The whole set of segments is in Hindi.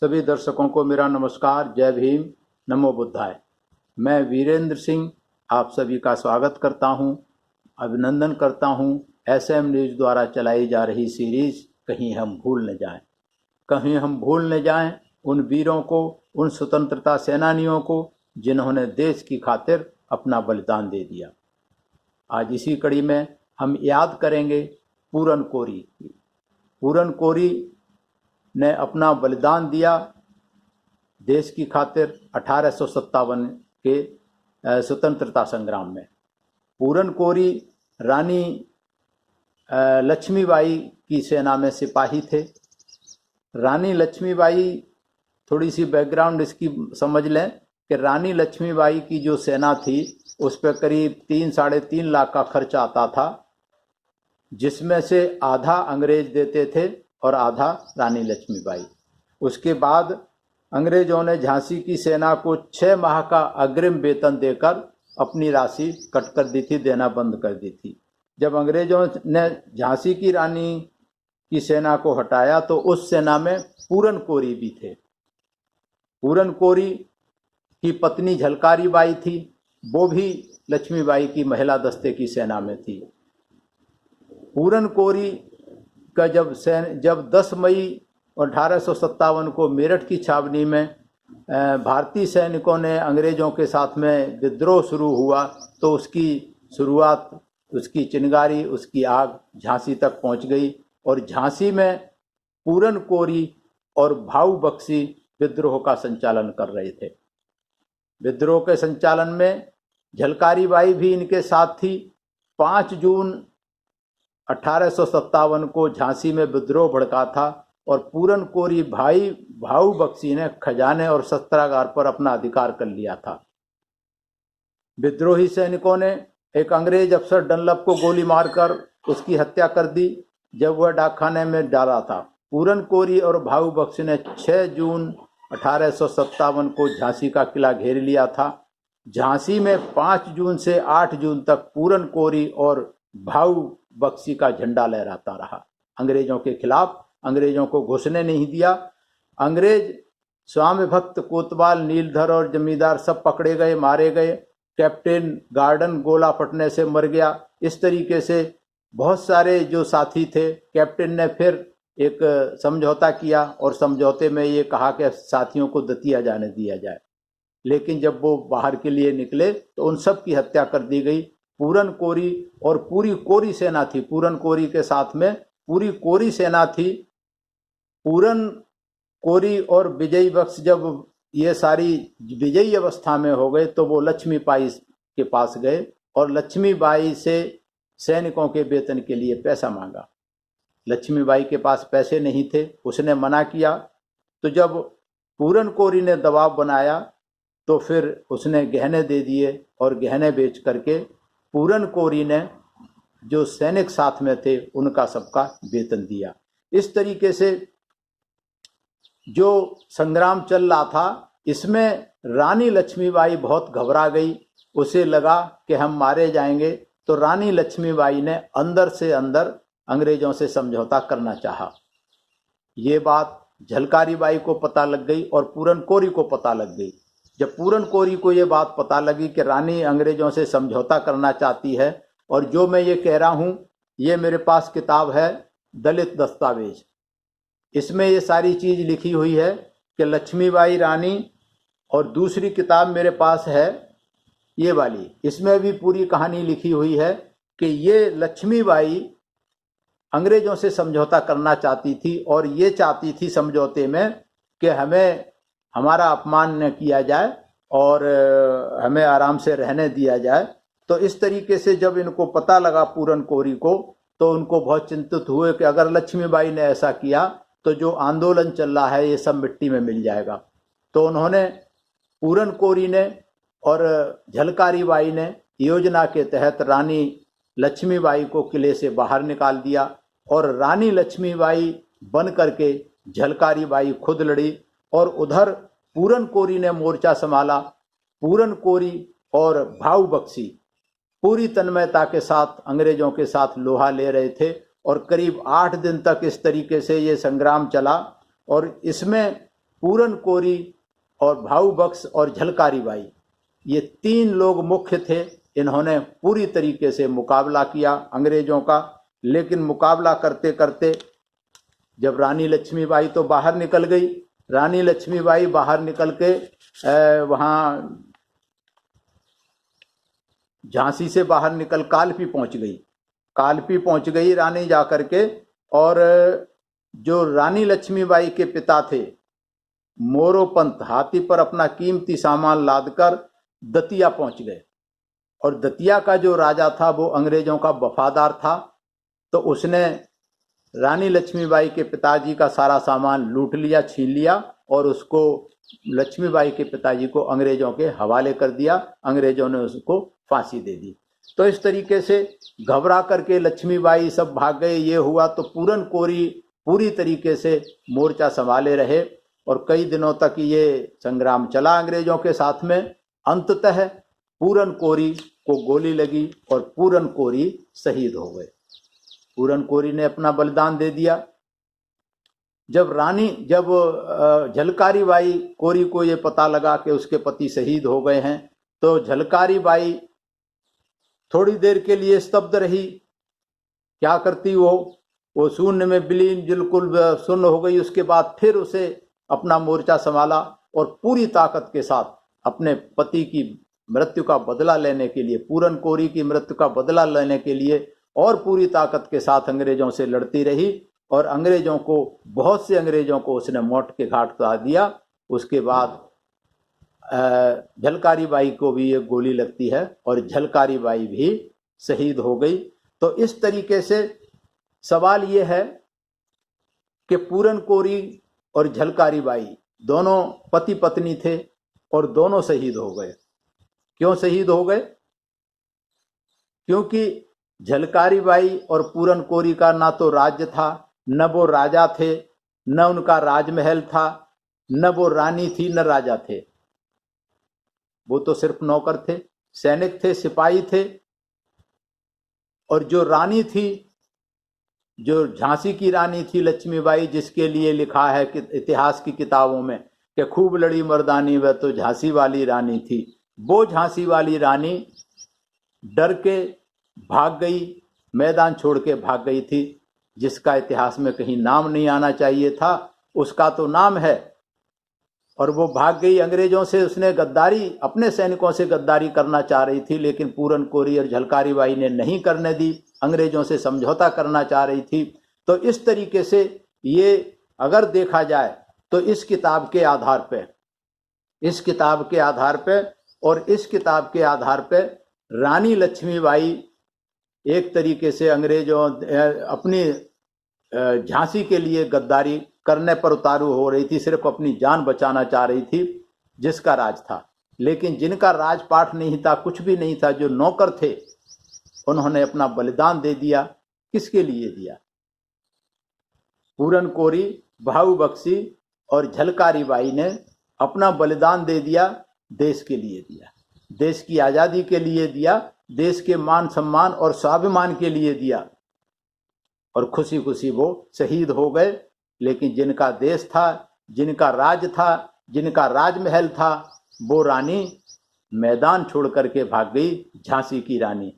सभी दर्शकों को मेरा नमस्कार। जय भीम, नमो बुद्धाय। मैं वीरेंद्र सिंह आप सभी का स्वागत करता हूं, अभिनंदन करता हूं। SM न्यूज़ द्वारा चलाई जा रही सीरीज कहीं हम भूल न जाएं। कहीं हम भूल न जाएं उन वीरों को, उन स्वतंत्रता सेनानियों को जिन्होंने देश की खातिर अपना बलिदान दे दिया। आज इसी कड़ी में हम याद करेंगे पूरन कोरी। पूरन कोरी ने अपना बलिदान दिया देश की खातिर 1857 के स्वतंत्रता संग्राम में। पूरन कोरी रानी लक्ष्मीबाई की सेना में सिपाही थे। रानी लक्ष्मीबाई, थोड़ी सी बैकग्राउंड इसकी समझ लें कि रानी लक्ष्मीबाई की जो सेना थी उस पर करीब 3-3.5 लाख का खर्च आता था, जिसमें से आधा अंग्रेज देते थे और आधा रानी लक्ष्मीबाई। उसके बाद अंग्रेजों ने झांसी की सेना को 6 माह का अग्रिम वेतन देकर अपनी राशि कट कर दी थी, देना बंद कर दी थी। जब अंग्रेजों ने झांसी की रानी की सेना को हटाया तो उस सेना में पूरन कोरी भी थे। पूरन कोरी की पत्नी झलकारी बाई थी, वो भी लक्ष्मीबाई की महिला दस्ते की सेना में थी। पूरन कोरी का जब 10 मई 1857 को मेरठ की छावनी में भारतीय सैनिकों ने अंग्रेजों के साथ में विद्रोह शुरू हुआ तो उसकी शुरुआत, उसकी चिंगारी, उसकी आग झांसी तक पहुंच गई और झांसी में पूरन कोरी और भाऊ बख्शी विद्रोह का संचालन कर रहे थे। विद्रोह के संचालन में झलकारी बाई भी इनके साथ थी। 5 जून 1857 को झांसी में विद्रोह भड़का था और पूरन कोरी भाऊ बख्शी ने खजाने और शस्त्रागार पर अपना अधिकार कर लिया था। विद्रोही सैनिकों ने एक अंग्रेज अफसर डनलप को गोली मारकर उसकी हत्या कर दी जब वह डाकखाने में डाला था। पूरन कोरी और भाऊ बख्शी ने 6 जून 1857 को झांसी का किला घेर लिया था। झांसी में 5 जून से 8 जून तक पूरन कोरी और भाऊ बख्शी का झंडा लहराता रहा। अंग्रेजों के खिलाफ, अंग्रेजों को घुसने नहीं दिया। अंग्रेज स्वामी भक्त, कोतवाल, नीलधर और जमींदार सब पकड़े गए, मारे गए। कैप्टन गार्डन गोला फटने से मर गया। इस तरीके से बहुत सारे जो साथी थे, कैप्टन ने फिर एक समझौता किया और समझौते में ये कहा कि साथियों को दतिया जाने दिया जाए। लेकिन जब वो बाहर के लिए निकले तो उन सब की हत्या कर दी गई। पूरन कोरी और पूरी कोरी सेना थी, पूरन कोरी के साथ में पूरी कोरी सेना थी। पूरन कोरी और विजयी बख्श जब ये सारी विजयी अवस्था में हो गए तो वो लक्ष्मीबाई के पास गए और लक्ष्मीबाई से सैनिकों के वेतन के लिए पैसा मांगा। लक्ष्मीबाई के पास पैसे नहीं थे, उसने मना किया। तो जब पूरन कोरी ने दबाव बनाया तो फिर उसने गहने दे दिए और गहने बेच करके पूरन कोरी ने जो सैनिक साथ में थे उनका सबका वेतन दिया। इस तरीके से जो संग्राम चल रहा था इसमें रानी लक्ष्मीबाई बहुत घबरा गई। उसे लगा कि हम मारे जाएंगे, तो रानी लक्ष्मीबाई ने अंदर से अंदर अंग्रेजों से समझौता करना चाहा। ये बात झलकारी बाई को पता लग गई और पूरन कोरी को पता लग गई। जब पूरन कोरी को ये बात पता लगी कि रानी अंग्रेजों से समझौता करना चाहती है, और जो मैं ये कह रहा हूँ ये मेरे पास किताब है दलित दस्तावेज, इसमें ये सारी चीज़ लिखी हुई है कि लक्ष्मीबाई रानी, और दूसरी किताब मेरे पास है ये वाली, इसमें भी पूरी कहानी लिखी हुई है कि ये लक्ष्मीबाई अंग्रेजों से समझौता करना चाहती थी और ये चाहती थी समझौते में कि हमें हमारा अपमान न किया जाए और हमें आराम से रहने दिया जाए। तो इस तरीके से जब इनको पता लगा पूरन कोरी को, तो उनको बहुत चिंतित हुए कि अगर लक्ष्मीबाई ने ऐसा किया तो जो आंदोलन चल रहा है ये सब मिट्टी में मिल जाएगा। तो उन्होंने, पूरन कोरी ने और झलकारी बाई ने योजना के तहत रानी लक्ष्मीबाई को किले से बाहर निकाल दिया और रानी लक्ष्मीबाई बन करके झलकारी बाई खुद लड़ी और उधर पूरन कोरी ने मोर्चा संभाला। पूरन कोरी और भाऊ बख्शी पूरी तन्मयता के साथ अंग्रेजों के साथ लोहा ले रहे थे और करीब 8 दिन तक इस तरीके से ये संग्राम चला। और इसमें पूरन कोरी और भाऊ बख्श और झलकारी बाई, ये 3 लोग मुख्य थे। इन्होंने पूरी तरीके से मुकाबला किया अंग्रेजों का, लेकिन मुकाबला करते करते जब रानी लक्ष्मीबाई तो बाहर निकल गई, रानी लक्ष्मीबाई बाहर निकल के वहाँ झांसी से बाहर निकल कालपी पहुंच गई रानी जाकर के। और जो रानी लक्ष्मीबाई के पिता थे मोरोपंत, हाथी पर अपना कीमती सामान लादकर दतिया पहुंच गए। और दतिया का जो राजा था वो अंग्रेजों का वफादार था, तो उसने रानी लक्ष्मीबाई के पिताजी का सारा सामान लूट लिया, छीन लिया और उसको लक्ष्मीबाई के पिताजी को अंग्रेजों के हवाले कर दिया। अंग्रेजों ने उसको फांसी दे दी। तो इस तरीके से घबरा करके लक्ष्मीबाई सब भाग गए। ये हुआ तो पूरन कोरी पूरी तरीके से मोर्चा संभाले रहे और कई दिनों तक ये संग्राम चला अंग्रेजों के साथ में। अंततः पूरन कोरी को गोली लगी और पूरन कोरी शहीद हो गए। पूरन कोरी ने अपना बलिदान दे दिया। जब झलकारी बाई कोरी को ये पता लगा कि उसके पति शहीद हो गए हैं, तो झलकारी बाई थोड़ी देर के लिए स्तब्ध रही। क्या करती वो शून्य में विलीन, बिल्कुल शून्य हो गई। उसके बाद फिर उसे अपना मोर्चा संभाला और पूरी ताकत के साथ अपने पति की मृत्यु का बदला लेने के लिए, पूरन कोरी की मृत्यु का बदला लेने के लिए और पूरी ताकत के साथ अंग्रेजों से लड़ती रही। और बहुत से अंग्रेजों को उसने मौत के घाट उतार दिया। उसके बाद झलकारी बाई को भी एक गोली लगती है और झलकारी बाई भी शहीद हो गई। तो इस तरीके से सवाल ये है कि पूरन कोरी और झलकारी बाई दोनों पति पत्नी थे और दोनों शहीद हो गए। क्यों शहीद हो गए? क्योंकि झलकारी बाई और पूरन कोरी का ना तो राज्य था, न वो राजा थे, न उनका राजमहल था, न वो रानी थी, न राजा थे। वो तो सिर्फ नौकर थे, सैनिक थे, सिपाही थे। और जो रानी थी, जो झांसी की रानी थी लक्ष्मीबाई, जिसके लिए लिखा है कि इतिहास की किताबों में कि खूब लड़ी मर्दानी वह तो झांसी वाली रानी थी, वो झांसी वाली रानी डर के भाग गई, मैदान छोड़ के भाग गई थी। जिसका इतिहास में कहीं नाम नहीं आना चाहिए था, उसका तो नाम है। और वो भाग गई अंग्रेजों से। उसने गद्दारी, अपने सैनिकों से गद्दारी करना चाह रही थी, लेकिन पूरन कोरी और झलकारी बाई ने नहीं करने दी, अंग्रेजों से समझौता करना चाह रही थी। तो इस तरीके से ये अगर देखा जाए तो इस किताब के आधार पे रानी लक्ष्मीबाई एक तरीके से अंग्रेजों अपनी झांसी के लिए गद्दारी करने पर उतारू हो रही थी, सिर्फ अपनी जान बचाना चाह रही थी जिसका राज था। लेकिन जिनका राजपाट नहीं था, कुछ भी नहीं था, जो नौकर थे, उन्होंने अपना बलिदान दे दिया। किसके लिए दिया? पूरन कोरी, भाऊ बख्शी और झलकारी बाई ने अपना बलिदान दे दिया, देश के लिए दिया, देश की आज़ादी के लिए दिया, देश के मान सम्मान और स्वाभिमान के लिए दिया। और खुशी खुशी वो शहीद हो गए। लेकिन जिनका देश था, जिनका राज था, जिनका राजमहल था, वो रानी मैदान छोड़ करके भाग गई, झांसी की रानी,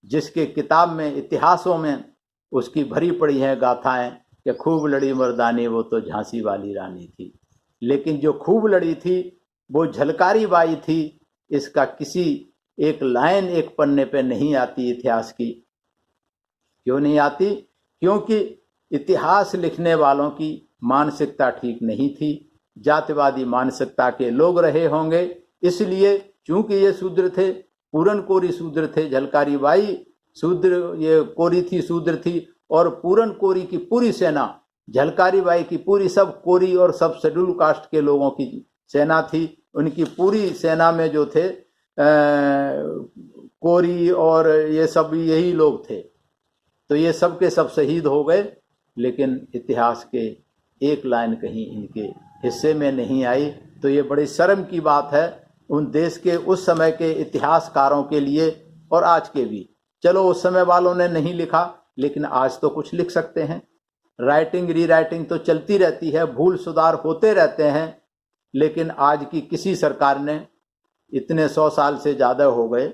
जिसके किताब में, इतिहासों में उसकी भरी पड़ी हैं गाथाएं कि खूब लड़ी मर्दानी वो तो झांसी वाली रानी थी। लेकिन जो खूब लड़ी थी वो झलकारी बाई थी। इसका किसी एक लाइन एक पन्ने पे नहीं आती इतिहास की। क्यों नहीं आती? क्योंकि इतिहास लिखने वालों की मानसिकता ठीक नहीं थी, जातिवादी मानसिकता के लोग रहे होंगे। इसलिए चूंकि ये शूद्र थे, पूरन कोरी शूद्र थे, झलकारी बाई शूद्र, ये कोरी थी, शूद्र थी। और पूरन कोरी की पूरी सेना, झलकारी बाई की पूरी, सब कोरी और सब शेड्यूल कास्ट के लोगों की सेना थी। उनकी पूरी सेना में जो थे कोरी और ये सब यही लोग थे। तो ये सब के सब शहीद हो गए। लेकिन इतिहास के एक लाइन कहीं इनके हिस्से में नहीं आई। तो ये बड़ी शर्म की बात है उन देश के, उस समय के इतिहासकारों के लिए और आज के भी। चलो उस समय वालों ने नहीं लिखा, लेकिन आज तो कुछ लिख सकते हैं। राइटिंग रीराइटिंग तो चलती रहती है, भूल सुधार होते रहते हैं, लेकिन आज की किसी सरकार ने, इतने 100 साल से ज़्यादा हो गए,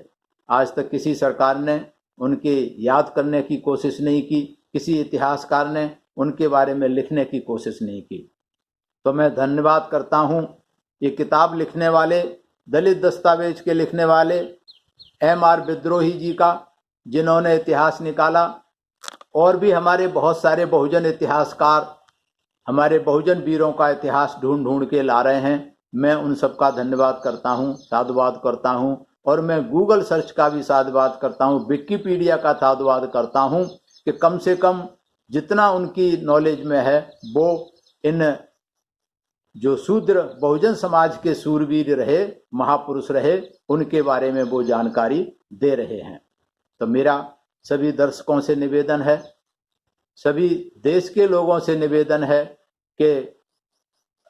आज तक किसी सरकार ने उनके याद करने की कोशिश नहीं की, किसी इतिहासकार ने उनके बारे में लिखने की कोशिश नहीं की। तो मैं धन्यवाद करता हूँ ये किताब लिखने वाले, दलित दस्तावेज के लिखने वाले M.R. विद्रोही जी का, जिन्होंने इतिहास निकाला, और भी हमारे बहुत सारे बहुजन इतिहासकार हमारे बहुजन वीरों का इतिहास ढूंढ ढूंढ के ला रहे हैं। मैं उन सबका धन्यवाद करता हूँ, साधुवाद करता हूँ, और मैं गूगल सर्च का भी साधुवाद करता हूँ, विकिपीडिया का साधुवाद करता हूँ कि कम से कम जितना उनकी नॉलेज में है वो इन जो शूद्र बहुजन समाज के सूरवीर रहे, महापुरुष रहे, उनके बारे में वो जानकारी दे रहे हैं। तो मेरा सभी दर्शकों से निवेदन है, सभी देश के लोगों से निवेदन है कि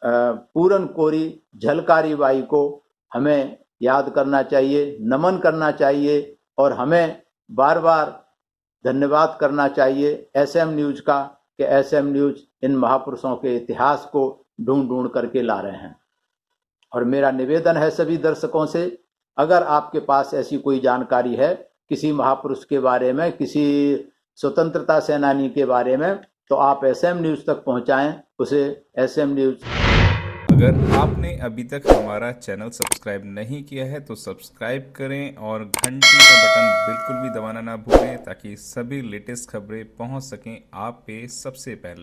पूरन कोरी झलकारी बाई को हमें याद करना चाहिए, नमन करना चाहिए, और हमें बार बार धन्यवाद करना चाहिए SM न्यूज़ का कि SM न्यूज़ इन महापुरुषों के इतिहास को ढूंढ ढूंढ करके ला रहे हैं। और मेरा निवेदन है सभी दर्शकों से, अगर आपके पास ऐसी कोई जानकारी है किसी महापुरुष के बारे में, किसी स्वतंत्रता सेनानी के बारे में, तो आप SM न्यूज़ तक पहुंचाएं उसे। SM news. अगर आपने अभी तक हमारा चैनल सब्सक्राइब नहीं किया है तो सब्सक्राइब करें और घंटी का बटन बिल्कुल भी दबाना ना भूलें, ताकि सभी लेटेस्ट खबरें पहुंच सकें आप पे सबसे पहले।